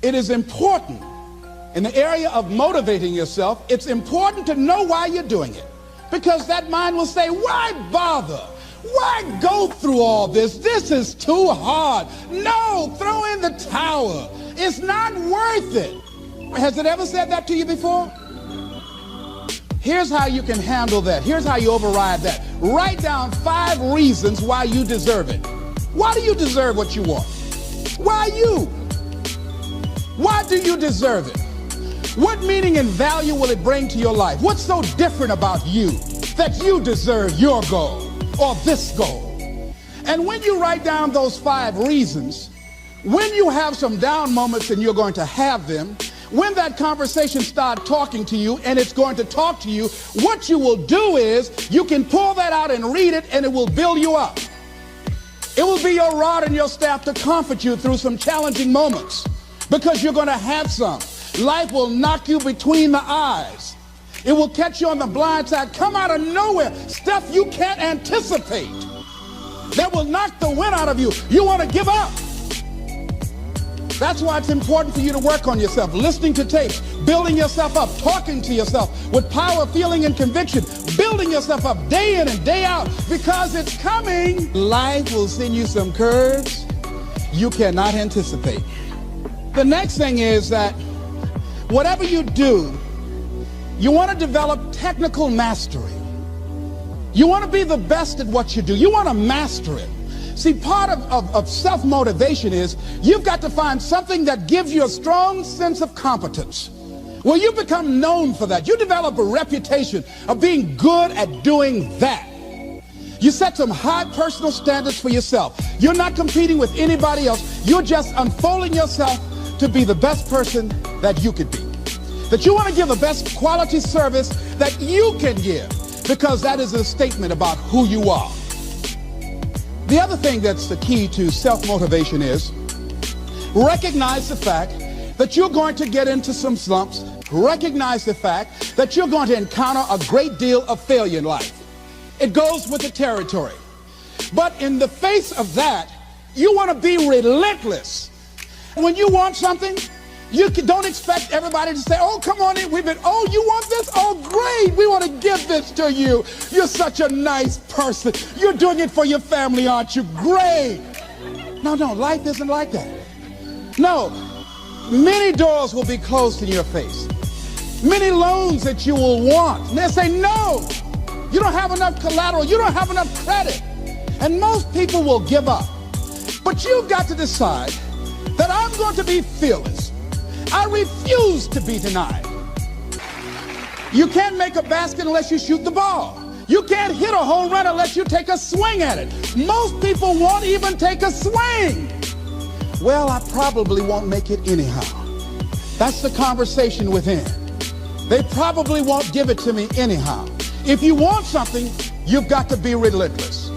It is important in the area of motivating yourself. It's important to know why you're doing it, because that mind will say, why bother? Why go through all this? This is too hard. No, throw in the towel. It's not worth it. Has it ever said that to you before? Here's how you can handle that. Here's how you override that. Write down 5 reasons why you deserve it. Why do you deserve what you want? Why you? Why do you deserve it? What meaning and value will it bring to your life? What's so different about you that you deserve your goal or this goal? And when you write down those 5 reasons, when you have some down moments, and you're going to have them, when that conversation starts talking to you, and it's going to talk to you, what you will do is you can pull that out and read it, and it will build you up. It will be your rod and your staff to comfort you through some challenging moments, because you're going to have some. Life will knock you between the eyes. It will catch you on the blind side, come out of nowhere, stuff you can't anticipate that will knock the wind out of you. You want to give up. That's why it's important for you to work on yourself, listening to tapes, building yourself up, talking to yourself with power, feeling, and conviction, building yourself up day in and day out, because it's coming. Life will send you some curves you cannot anticipate. The next thing is that whatever you do, you want to develop technical mastery. You want to be the best at what you do. You want to master it. See, part of self-motivation is you've got to find something that gives you a strong sense of competence. Well, you become known for that. You develop a reputation of being good at doing that. You set some high personal standards for yourself. You're not competing with anybody else. You're just unfolding yourself to be the best person that you could be. That you want to give the best quality service that you can give, because that is a statement about who you are. The other thing that's the key to self-motivation is recognize the fact that you're going to get into some slumps. Recognize the fact that you're going to encounter a great deal of failure in life. It goes with the territory. But in the face of that, you want to be relentless. When you want something, you don't expect everybody to say, oh, come on in. Oh, you want this? Oh, great. We want to give this to you. You're such a nice person. You're doing it for your family, aren't you? Great. No, life isn't like that. No, many doors will be closed in your face. Many loans that you will want. And they'll say, no, you don't have enough collateral. You don't have enough credit. And most people will give up. But you've got to decide that I'm going to be fearless. I refuse to be denied. You can't make a basket unless you shoot the ball. You can't hit a home run unless you take a swing at it. Most people won't even take a swing. Well, I probably won't make it anyhow. That's the conversation within. They probably won't give it to me anyhow. If you want something, you've got to be relentless.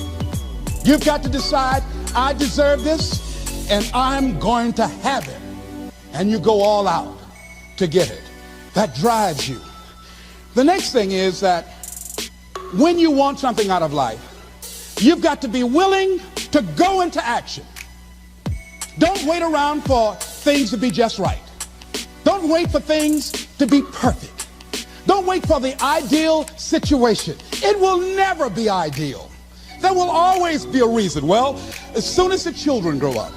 You've got to decide, I deserve this, and I'm going to have it. And you go all out to get it. That drives you. The next thing is that when you want something out of life, you've got to be willing to go into action. Don't wait around for things to be just right. Don't wait for things to be perfect. Don't wait for the ideal situation. It will never be ideal. There will always be a reason. Well, as soon as the children grow up,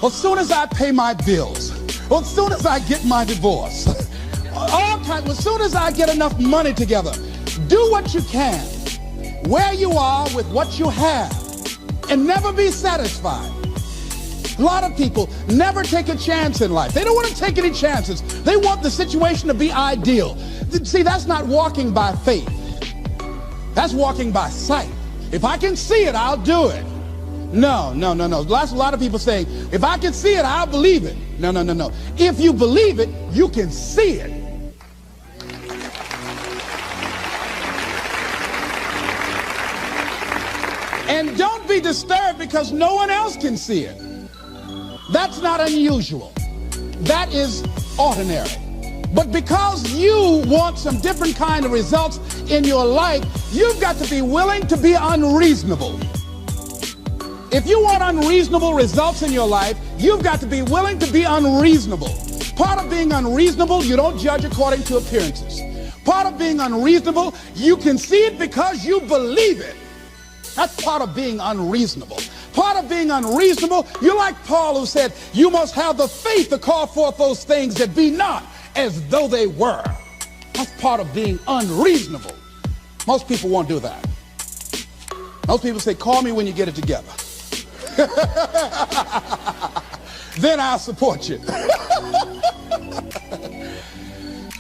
as soon as I pay my bills, as soon as I get my divorce, as soon as I get enough money together, do what you can, where you are with what you have, and never be satisfied. A lot of people never take a chance in life. They don't want to take any chances. They want the situation to be ideal. See, that's not walking by faith. That's walking by sight. If I can see it, I'll do it. No. That's a lot of people saying, if I can see it, I'll believe it. No. If you believe it, you can see it. And don't be disturbed because no one else can see it. That's not unusual. That is ordinary. But because you want some different kind of results in your life, you've got to be willing to be unreasonable. If you want unreasonable results in your life, you've got to be willing to be unreasonable. Part of being unreasonable, you don't judge according to appearances. Part of being unreasonable, you can see it because you believe it. That's part of being unreasonable. Part of being unreasonable, you're like Paul, who said, you must have the faith to call forth those things that be not as though they were. That's part of being unreasonable. Most people won't do that. Most people say, call me when you get it together. Then I'll support you.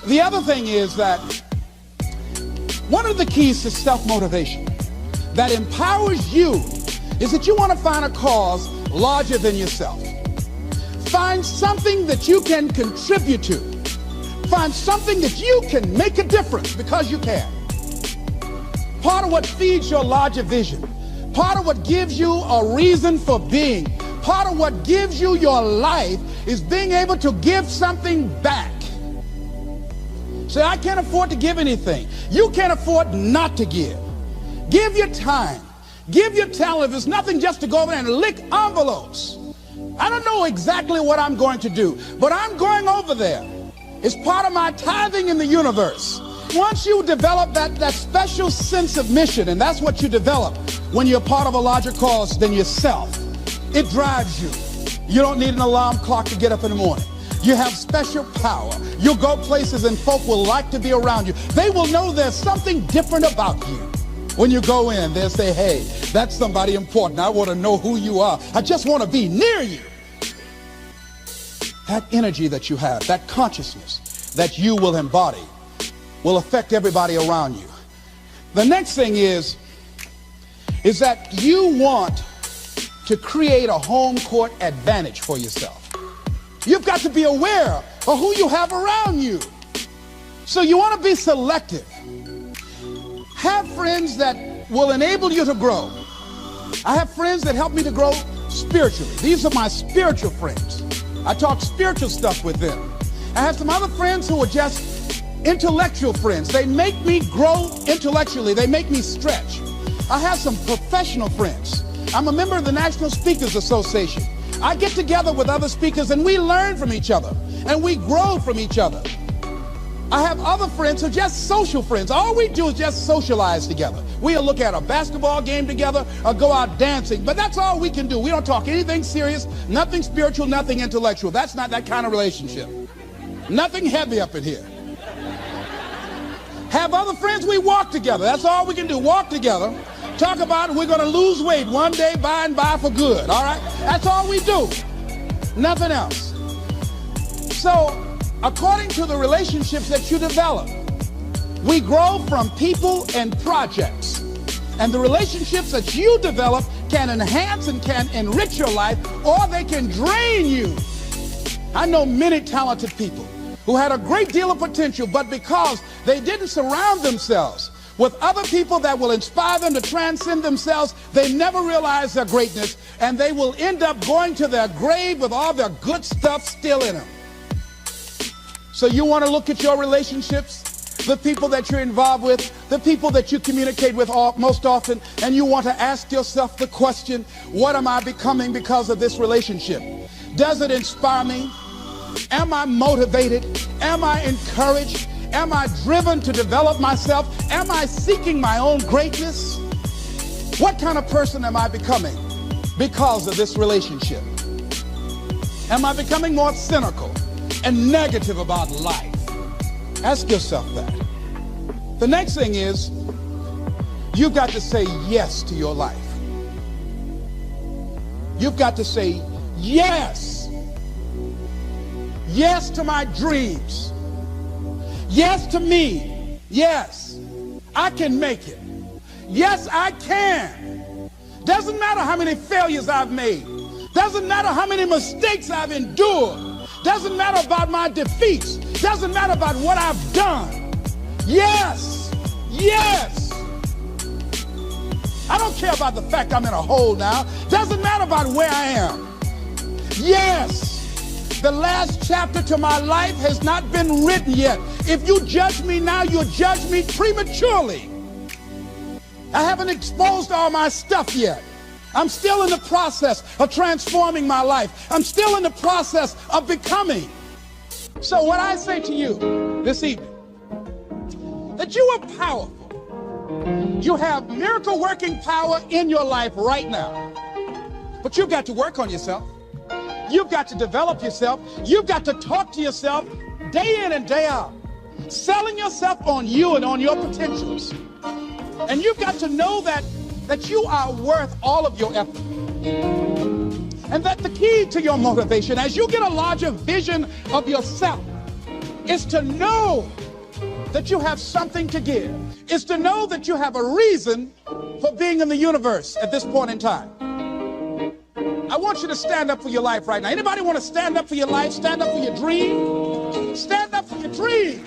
The other thing is that one of the keys to self-motivation that empowers you is that you want to find a cause larger than yourself. Find something that you can contribute to. Find something that you can make a difference because you can. Part of what feeds your larger vision, part of what gives you a reason for being, part of what gives you your life is being able to give something back. Say, I can't afford to give anything. You can't afford not to give. Give your time. Give your talent. If it's nothing, just to go over there and lick envelopes. I don't know exactly what I'm going to do, but I'm going over there. It's part of my tithing in the universe. Once you develop that special sense of mission, and that's what you develop when you're part of a larger cause than yourself, it drives you. You don't need an alarm clock to get up in the morning. You have special power. You'll go places and folk will like to be around you. They will know there's something different about you. When you go in, they'll say, hey, that's somebody important. I want to know who you are. I just want to be near you. That energy that you have, that consciousness that you will embody will affect everybody around you. The next thing is that you want to create a home court advantage for yourself. You've got to be aware of who you have around you. So you want to be selective. Have friends that will enable you to grow. I have friends that help me to grow spiritually. These are my spiritual friends. I talk spiritual stuff with them. I have some other friends who are just intellectual friends. They make me grow intellectually. They make me stretch. I have some professional friends. I'm a member of the National Speakers Association. I get together with other speakers and we learn from each other and we grow from each other. I have other friends who are just social friends. All we do is just socialize together. We'll look at a basketball game together or go out dancing, but that's all we can do. We don't talk anything serious, nothing spiritual, nothing intellectual. That's not that kind of relationship. Nothing heavy up in here. Have other friends, we walk together. That's all we can do, walk together. Talk about we're going to lose weight one day by and by for good, all right? That's all we do. Nothing else. So, according to the relationships that you develop, we grow from people and projects. And the relationships that you develop can enhance and can enrich your life, or they can drain you. I know many talented people who had a great deal of potential, but because they didn't surround themselves with other people that will inspire them to transcend themselves, they never realize their greatness, and they will end up going to their grave with all their good stuff still in them. So you want to look at your relationships, the people that you're involved with, the people that you communicate with most often, and you want to ask yourself the question, what am I becoming because of this relationship? Does it inspire me? Am I motivated? Am I encouraged? Am I driven to develop myself? Am I seeking my own greatness? What kind of person am I becoming because of this relationship? Am I becoming more cynical and negative about life? Ask yourself that. The next thing is, you've got to say yes to your life. You've got to say yes. Yes to my dreams. Yes to me. Yes, I can make it. Yes, I can. Doesn't matter how many failures I've made. Doesn't matter how many mistakes I've endured. Doesn't matter about my defeats. Doesn't matter about what I've done. Yes, yes. I don't care about the fact I'm in a hole now. Doesn't matter about where I am. Yes. The last chapter to my life has not been written yet. If you judge me now, you'll judge me prematurely. I haven't exposed all my stuff yet. I'm still in the process of transforming my life. I'm still in the process of becoming. So what I say to you this evening, that you are powerful. You have miracle working power in your life right now. But you've got to work on yourself. You've got to develop yourself. You've got to talk to yourself day in and day out, selling yourself on you and on your potentials. And you've got to know that you are worth all of your effort. And that the key to your motivation, as you get a larger vision of yourself, is to know that you have something to give. Is to know that you have a reason for being in the universe at this point in time. I want you to stand up for your life right now. Anybody want to stand up for your life? Stand up for your dream? Stand up for your dream.